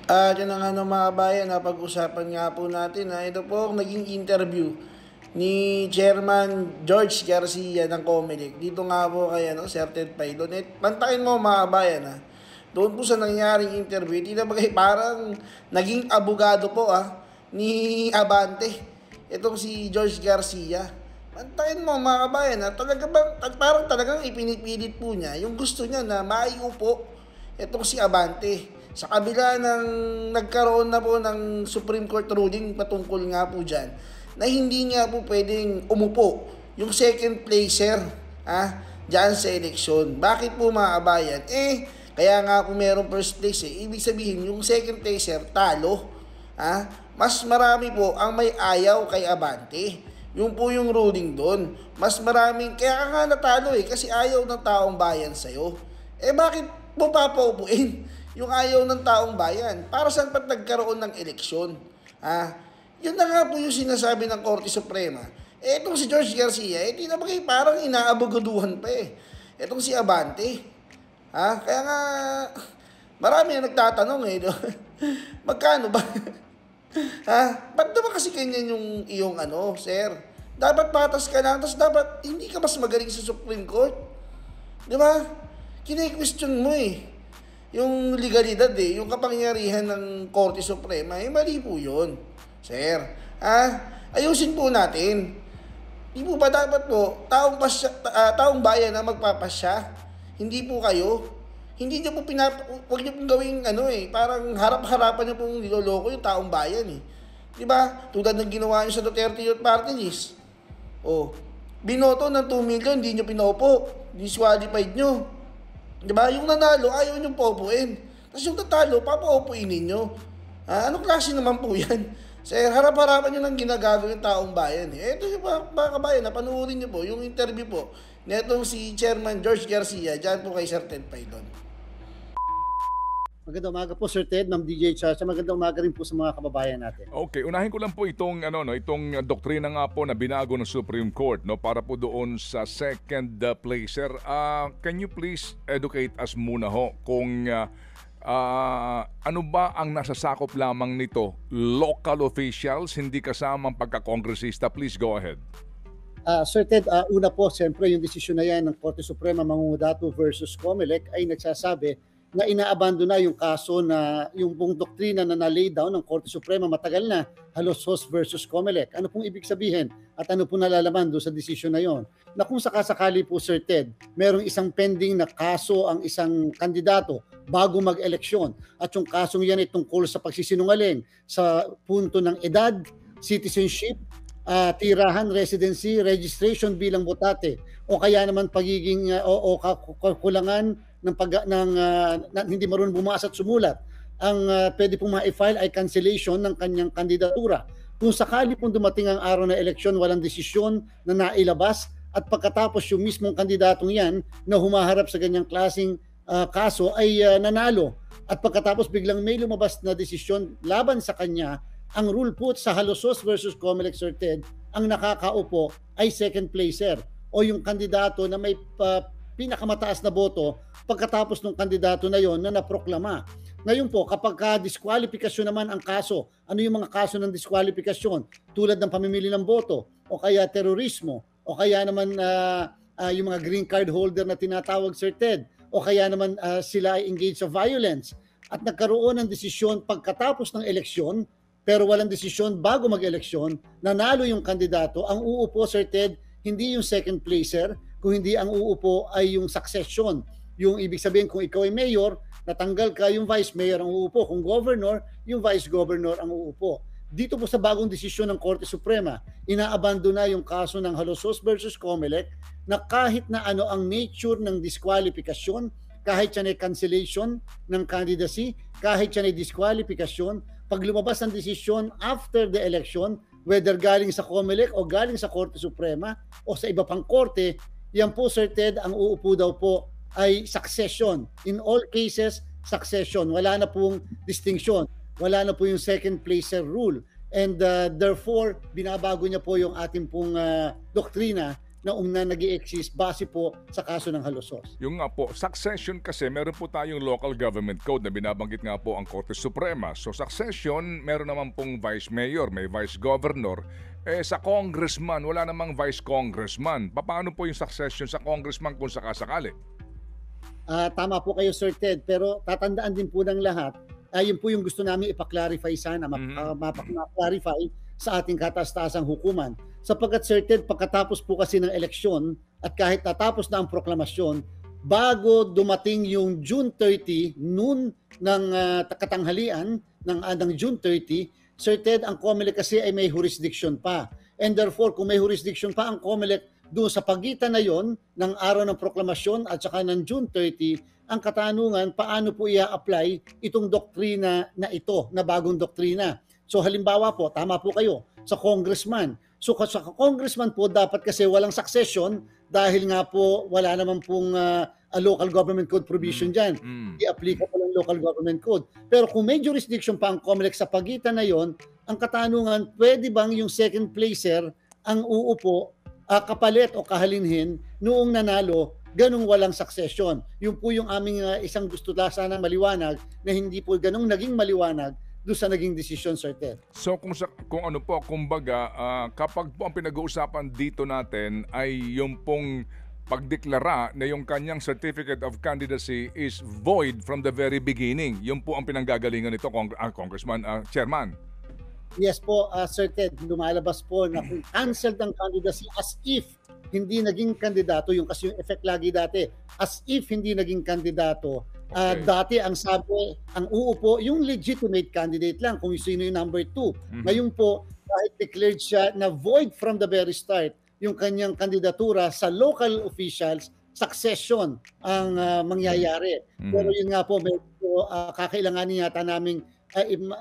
Yun na nga ng mga bayan, pag-usapan nga po natin ito po ang naging interview ni Chairman George Garcia ng Comelec. Dito nga po kay Sir Ted Paidon. Pantakin mo mga bayan doon po sa nangyaring interview, hindi na bagay parang naging abogado po ni Abante. Itong si George Garcia. Pantakin mo mga kabayan talaga bang, parang talagang ipinipilit po niya yung gusto niya na maiupo itong si Abante. Sa kabila ng nagkaroon na po ng Supreme Court ruling patungkol nga po dyan, na hindi nga po pwedeng umupo yung second placer dyan sa eleksyon. Bakit po mga kabayan? Kaya nga po merong first place Ibig sabihin, yung second placer talo. Mas marami po ang may ayaw kay Abante. Yung po yung ruling doon. Mas maraming, kaya nga natalo kasi ayaw ng taong bayan sa'yo. Bakit mo papaupuin yung ayaw ng taong bayan? Para saan ba't nagkaroon ng eleksyon? Yun na nga po yung sinasabi ng Korte Suprema. Itong si George Garcia, di na ba kayo parang inaabogaduhan pa Itong si Abante. Kaya nga, marami na nagtatanong magkano ba? Ba't naman kasi ganyan yung iyong sir? Dapat patas ka lang, tapos dapat hindi ka mas magaling sa Supreme Court. Di ba? Kine-question mo yung legalidad yung kapangyarihan ng Korte Suprema, mali po yun, sir. Ayusin po natin. Di po ba dapat po, taong bayan na magpapasya? Hindi po kayo. Hindi niyo po huwag niyo pong gawing parang harap-harapan niyo pong niloloko yung taong bayan Di ba? Tulad ng ginawa niyo sa Duterte Youth Party List. Binoto ng 2 million, hindi niyo pinopo. Disqualified niyo. Di ba? Yung nanalo, ayaw niyong popuin. Tapos yung tatalo, papaupuin ninyo. Anong klase naman po yan? Sir, harap-harapan nyo lang ginagago yung taong bayan Ito yung mga kabayan, napanuorin nyo po yung interview po netong si Chairman George Garcia dyan po kay Sir Ted Paidon. Magandang umaga po Sir Ted, Ma'am DJ Chacha. Magandang umaga rin po sa mga kababayan natin. Okay, unahin ko lang po itong itong doktrina nga po na binago ng Supreme Court para po doon sa second placer. Can you please educate us muna kung ano ba ang nasasakop lamang nito? Local officials, hindi kasamang pagka-kongresista. Please go ahead. Sir Ted, una po, siyempre yung desisyon na yan ng Korte Suprema Mangungudatu versus Comelec ay nagsasabi na inaabando na yung kaso na yung buong doktrina na na-lay down ng Korte Suprema matagal na, Halosos versus Comelec. Ano pong ibig sabihin at ano pong nalalaman doon sa desisyon na yon? Na kung sakasakali po Sir Ted, merong isang pending na kaso ang isang kandidato bago mag-eleksyon at yung kasong yan ay tungkol sa pagsisinungaling sa punto ng edad, citizenship, tirahan, residency, registration bilang botate o kaya naman pagiging o kakulangan ng hindi marunong bumasa at sumulat. Ang pwede pong ma-file ay cancellation ng kanyang kandidatura. Kung sakali pong dumating ang araw na eleksyon, walang desisyon na nailabas at pagkatapos yung mismong kandidatong yan na humaharap sa ganyang klaseng kaso ay nanalo at pagkatapos biglang may lumabas na desisyon laban sa kanya, ang rule po sa Halosos versus Comelec, Sir Ted, ang nakakaupo ay second placer o yung kandidato na may pinakamataas na boto pagkatapos ng kandidato na yon na naproklama. Ngayon po, kapag disqualifikasyon naman ang kaso, ano yung mga kaso ng disqualifikasyon? Tulad ng pamimili ng boto o kaya terorismo o kaya naman yung mga green card holder na tinatawag, Sir Ted, o kaya naman sila ay engaged sa violence at nagkaroon ng desisyon pagkatapos ng eleksyon pero walang desisyon bago mag-eleksyon, nanalo yung kandidato, ang uupo, Sir Ted, hindi yung second placer, kung hindi ang uupo ay yung succession. Yung ibig sabihin, kung ikaw ay mayor, natanggal ka, yung vice mayor ang uupo. Kung governor, yung vice governor ang uupo. Dito po sa bagong desisyon ng Korte Suprema, inaabando na yung kaso ng Halosos versus Comelec na kahit na ano ang nature ng disqualification, kahit yan ay cancellation ng candidacy, kahit yan ay disqualification, pag lumabas ang desisyon after the election, whether galing sa Comelec o galing sa Korte Suprema o sa iba pang korte, yan po Sir Ted, ang uupo daw po ay succession. In all cases, succession. Wala na pong distinction. Wala na po yung second placer rule. And therefore, binabago niya po yung ating pong doktrina na nag-i-exist base po sa kaso ng halusos. Yung nga po, succession kasi, meron po tayong local government code na binabanggit nga po ang Korte Suprema. So succession, meron naman pong vice mayor, may vice governor. Sa congressman, wala namang vice congressman. Paano po yung succession sa congressman kung sakasakali? Tama po kayo, Sir Ted, pero tatandaan din po ng lahat, yun po yung gusto namin ipaklarify sana, mapaklarify sa ating kataas-taasang hukuman. Sapagkat, Sir Ted, pagkatapos po kasi ng eleksyon at kahit natapos na ang proklamasyon, bago dumating yung June 30, noon ng katanghalian ng June 30, Sir Ted, ang COMELEC kasi ay may jurisdiction pa. And therefore, kung may jurisdiction pa ang COMELEC, doon sa pagitan na yon ng araw ng proklamasyon at saka ng June 30, ang katanungan paano po i-apply itong doktrina na ito, na bagong doktrina. So halimbawa po, tama po kayo, sa congressman. So sa congressman po dapat kasi walang succession dahil nga po wala naman pong local government code provision dyan. I-applicable ang local government code. Pero kung may jurisdiction pa ang COMELEC sa pagitan na yon, ang katanungan, pwede bang yung second placer ang uupo kapalit o kahalinhin noong nanalo, ganung walang succession. Yun po yung aming isang gusto sana maliwanag na hindi po ganung naging maliwanag doon sa naging desisyon, Sir Ted. So kung ano po, kumbaga, kapag po ang pinag-uusapan dito natin ay yung pong pagdeklara na yung kanyang certificate of candidacy is void from the very beginning. Yun po ang pinanggagalingan nito, Congressman, Chairman. Yes po, Sir Ted, lumalabas po na kung canceled ang candidacy as if hindi naging kandidato, yung kasi yung effect lagi dati, as if hindi naging kandidato, dati ang sabi, ang uupo, yung legitimate candidate lang, kung sino yung number 2. Ngayon po, kahit declared siya na void from the very start, yung kanyang kandidatura sa local officials, succession ang mangyayari. Pero yun nga po, medyo kakailanganin yata naming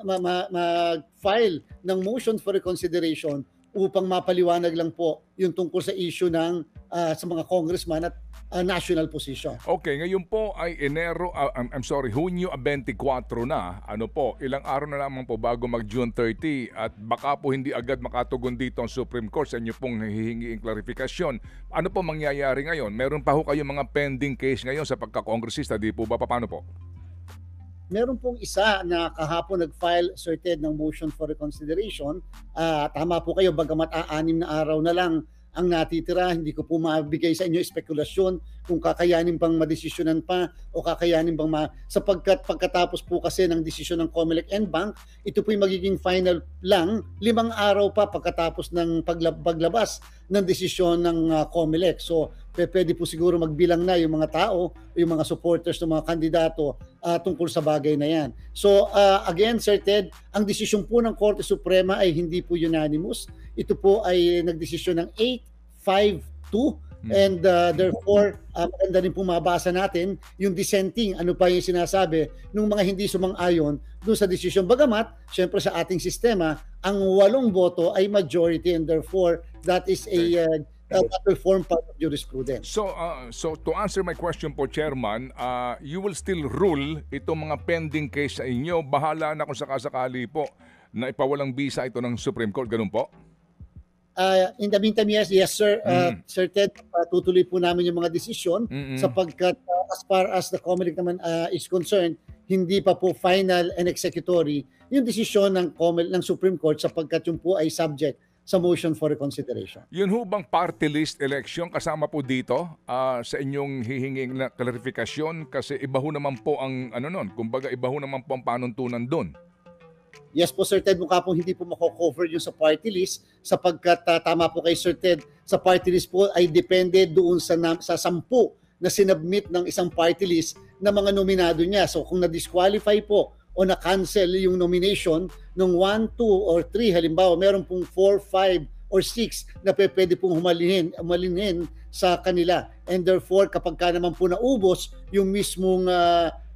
mag-file ng motion for reconsideration upang mapaliwanag lang po yung tungkol sa issue ng sa mga congressman at national position. Okay, ngayon po ay Hunyo 24 na. Ano po, ilang araw na lamang po bago mag June 30 at baka po hindi agad makatugon dito ang Supreme Court sa inyo pong hihingiing klarifikasyon. Ano po mangyayari ngayon? Meron pa ho kayong mga pending case ngayon sa pagka-kongresista, di po ba? Paano po? Meron pong isa na kahapon nag-file, Sir Ted, ng motion for reconsideration. Tama po kayo, bagamat 6 na araw na lang ang natitira, hindi ko po mabigay sa inyo spekulasyon kung kakayanin bang madesisyonan pa o kakayanin bang sapagkat pagkatapos po kasi ng desisyon ng COMELEC and Bank, ito po'y magiging final lang 5 araw pa pagkatapos ng paglabas ng desisyon ng COMELEC. So pwede po siguro magbilang na yung mga tao, yung mga supporters ng mga kandidato tungkol sa bagay na yan. So again, Sir Ted, ang desisyon po ng Korte Suprema ay hindi po unanimous. Ito po ay nagdesisyon ng 8-5-2 and therefore maganda rin po mabasa natin yung dissenting, ano pa yung sinasabi ng mga hindi sumang-ayon doon sa desisyon. Bagamat, syempre sa ating sistema, ang 8 boto ay majority and therefore that is that will form part of jurisprudence. So to answer my question po, Chairman, you will still rule itong mga pending case sa inyo. Bahala na kung sakasakali po na ipawalang bisa ito ng Supreme Court. Ganun po? In the meantime, yes sir. Sir Ted, tutuloy po namin yung mga desisyon sapagkat as far as the COMELEC naman is concerned, hindi pa po final and executory yung desisyon ng Supreme Court sapagkat yung po ay subject sa motion for reconsideration. Yun ho bang party list election kasama po dito sa inyong hihinging na klarifikasyon? Kasi iba ho naman po ang kumbaga iba ho naman po ang panuntunan doon. Yes po, Sir Ted, mukha pong hindi po mako-cover yung sa party list sapagkat tama po kay Sir Ted, sa party list po ay depende doon sa 10 na sinubmit ng isang party list na mga nominado niya. So kung na-disqualify po o na-cancel yung nomination ng 1, 2, or 3, halimbawa meron pong 4, 5, or 6 na pwede pong humalinhin sa kanila. And therefore, kapag ka naman po naubos yung mismong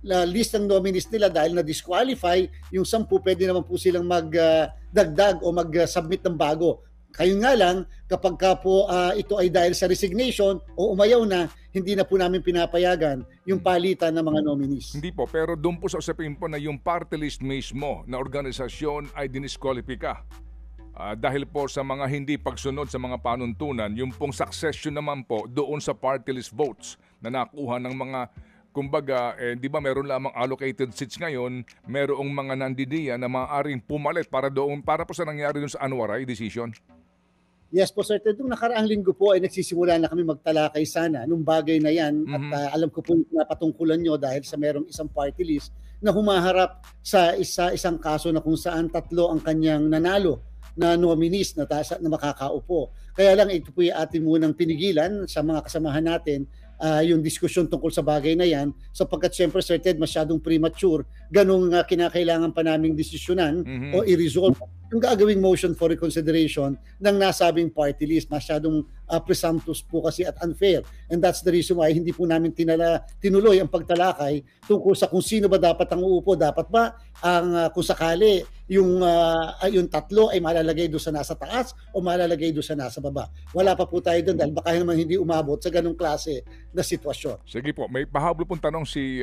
list ng nominees nila dahil na-disqualify, yung 10 pwede naman po silang magdagdag o mag-submit ng bago. Kayo nga lang, kapag ka po ito ay dahil sa resignation o umayaw na, hindi na po namin pinapayagan yung palitan ng mga nominees. Hindi po, pero doon po sa usapin po na yung party list mismo na organisasyon ay dinisqualify ka. dahil po sa mga hindi pagsunod sa mga panuntunan, yung pong succession naman po doon sa party list votes na nakuha ng mga, kumbaga, di ba meron lamang allocated seats ngayon, merong mga nandidiya na maaaring pumalit para po sa nangyari doon sa Anwaray decision? Yes po, sir. Nung nakaraang linggo po ay nagsisimula na kami magtalakay sana nung bagay na yan. At alam ko po yung napatungkulan nyo dahil sa merong isang party list na humaharap sa isang kaso na kung saan 3 ang kanyang nanalo na nominees na makakaupo. Kaya lang ito po yung ating munang pinigilan sa mga kasamahan natin yung diskusyon tungkol sa bagay na yan sapagkat syempre, Sir Ted, masyadong premature. Ganong kinakailangan pa naming desisyonan o i-resolve yung gagawing motion for reconsideration ng nasabing party list. Masyadong presumptuous po kasi at unfair. And that's the reason why hindi po namin tinuloy ang pagtalakay tungkol sa kung sino ba dapat ang uupo. Dapat ba kung sakali yung 3 ay malalagay doon sa nasa taas o malalagay doon sa nasa baba. Wala pa po tayo doon dahil baka naman hindi umabot sa ganong klase na sitwasyon. Sige po, may pahabol pong tanong si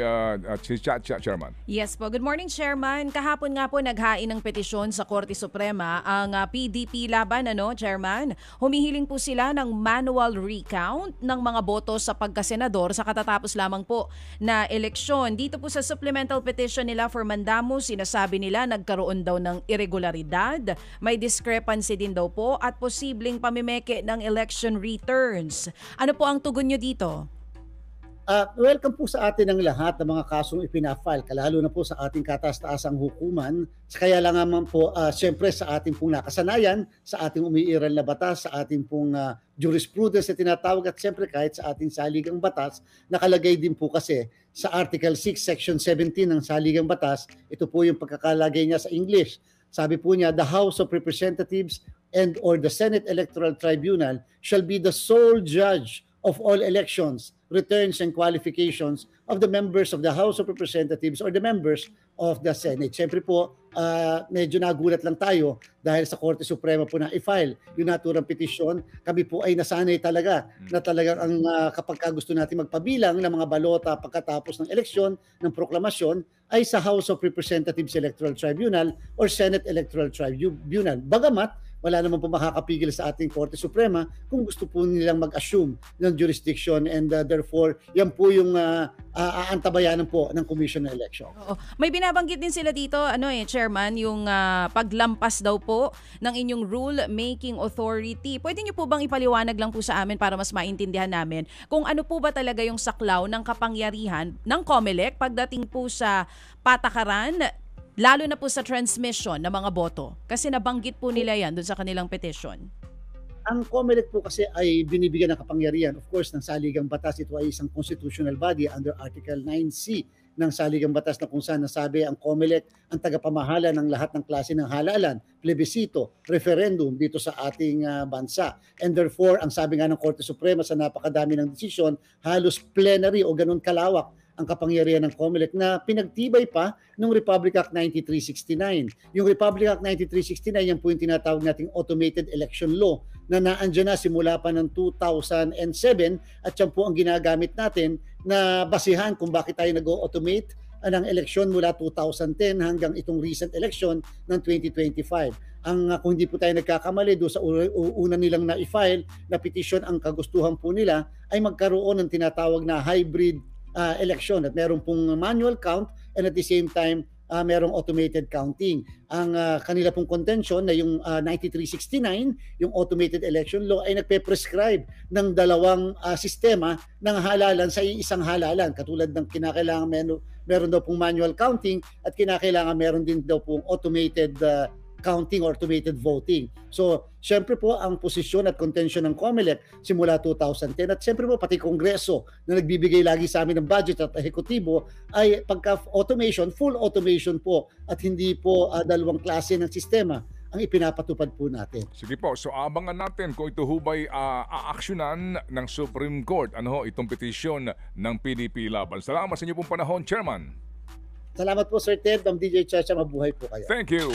Chairman. Yes po. Good morning, Chairman. Kahapon nga po naghain ng petisyon sa Korte Suprema ang PDP laban, Chairman. Humihiling po sila ng manual recount ng mga boto sa pagkasenador sa katatapos lamang po na eleksyon. Dito po sa supplemental petition nila for mandamus, sinasabi nila nagkaroon daw ng irregularidad, may discrepancy din daw po at posibleng pamimeke ng election returns. Ano po ang tugon nyo dito? Welcome po sa atin ang lahat ng mga kasong ipinafile, lalo na po sa ating kataas-taasang hukuman. Kaya lang naman po, siyempre sa ating pong nakasanayan, sa ating umiiral na batas, sa ating pong jurisprudence na tinatawag at siyempre kahit sa ating saligang batas, nakalagay din po kasi sa Article 6, Section 17 ng saligang batas, ito po yung pagkakalagay niya sa English. Sabi po niya, the House of Representatives and or the Senate Electoral Tribunal shall be the sole judge of all elections, returns, and qualifications of the members of the House of Representatives or the members of the Senate. Siyempre po, medyo nagulat lang tayo dahil sa Korte Suprema po na i-file yung naturang petisyon. Kami po ay nasanay talaga na talagang kapag gusto natin magpabilang ng mga balota pagkatapos ng eleksyon, ng proklamasyon, ay sa House of Representatives Electoral Tribunal or Senate Electoral Tribunal. Bagamat, wala naman po makakapigil sa ating Korte Suprema kung gusto po nilang mag-assume ng jurisdiction and therefore yan po yung aantabayanan po ng Commission on Election. Oo. May binabanggit din sila dito, Chairman, yung paglampas daw po ng inyong rule-making authority. Pwede niyo po bang ipaliwanag lang po sa amin para mas maintindihan namin kung ano po ba talaga yung saklaw ng kapangyarihan ng COMELEC pagdating po sa patakaran, lalo na po sa transmission ng mga boto? Kasi nabanggit po nila yan doon sa kanilang petition. Ang COMELEC po kasi ay binibigyan ng kapangyarihan, of course, ng saligang batas. Ito ay isang constitutional body under Article 9C ng saligang batas na kung saan nasabi ang COMELEC ang tagapamahala ng lahat ng klase ng halalan, plebisito, referendum dito sa ating bansa. And therefore, ang sabi nga ng Korte Suprema sa napakadami ng desisyon, halos plenary o ganun kalawak ang kapangyarihan ng COMELEC na pinagtibay pa ng Republic Act 9369. Yung Republic Act 9369, yan po yung tinatawag nating automated election law na naandyan na simula pa ng 2007 at yan po ang ginagamit natin na basihan kung bakit tayo nag-automate ng eleksyon mula 2010 hanggang itong recent election ng 2025. Kung hindi po tayo nagkakamali, doon sa una nilang na-file na petition, ang kagustuhan po nila ay magkaroon ng tinatawag na hybrid election at meron pong manual count and at the same time merong automated counting. Ang kanila pong contention na yung 9369, yung automated election law ay nagpe-prescribe ng dalawang sistema ng halalan sa isang halalan. Katulad ng kinakailangan meron daw pong manual counting at kinakailangan meron din daw pong automated counting or automated voting. So, syempre po ang posisyon at contention ng COMELEC simula 2010 at syempre po pati Kongreso na nagbibigay lagi sa amin ng budget at ehekutibo ay pagka-automation, full automation po at hindi po dalawang klase ng sistema ang ipinapatupad po natin. Sige po, so abangan natin kung ito hubay aaksyonan ng Supreme Court. Itong petisyon ng PDP laban. Salamat sa inyo pong panahon, Chairman. Salamat po, Sir Ted. DJ Chacha, mabuhay po kayo. Thank you.